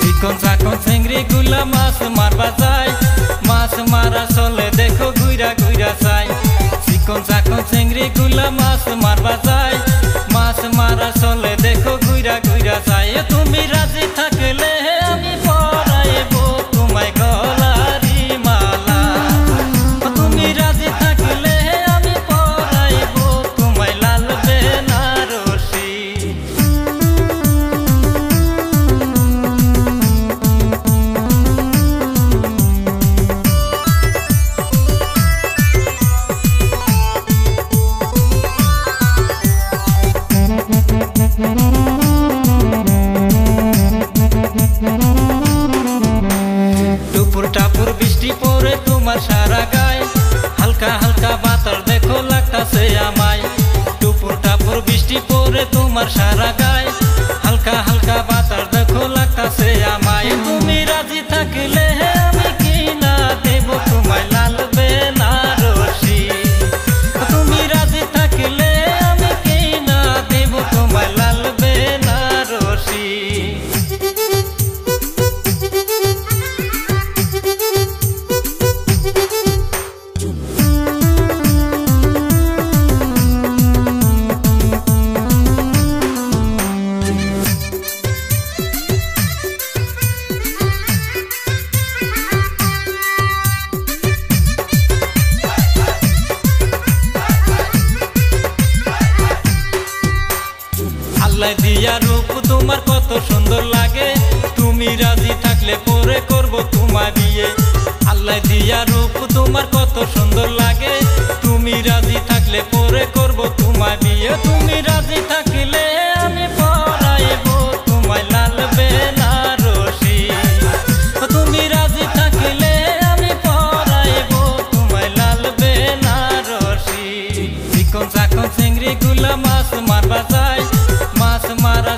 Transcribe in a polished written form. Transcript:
চিকন চাকন চিংড়ি গুলা মাছ মারবা যায়, মাছ মারা চলে দেখো ঘুরা ঘুরা চাই। চিকন চাকন চিংড়ি গুলা মাছ মারবা যায়, মাছ মারা চলে দেখো ঘুরা ঘুরা চাই। তুমি রাজি থাকলে আমি পরাইব তোমায় গলারি মালা, তুমি রাজি থাকলে আমি পরাইব তোমায় লাল বেনারসি। टुपुर टापुर बृष्टि पड़े तुम्हार सारा गाय, हल्का हल्का बातार देखो लागताছে আমায়। टुपुर टापुर बृष्टि पड़े तुम्हार सारा गाय, हल्का हल्का बातार देखो लागताছে আমায়। তুমি রাজি থাকলে আমি কিনা দেব তোমায় লাল বেনারসি, তুমি রাজি থাকলে আমি কিনা দেব তোমায় লাল বেনারসি। আল্লাহ দিয়া রূপ তোমার কত সুন্দর লাগে, তুমি রাজি থাকলে পরে করব তোমার বিয়ে। আল্লাহ দিয়া রূপ তোমার কত সুন্দর লাগে, তুমি রাজি থাকলে পরে করব তোমার বিয়ে। তুমি রাজি থাকলে আমি পরাইব তোমায় লাল বেনারসি, তুমি রাজি থাকলে আমি পরাইব তোমায় লাল বেনারসি। চিকন চাকন চিংড়ি গুলা মাছ মারবা যায়, মাছ মারা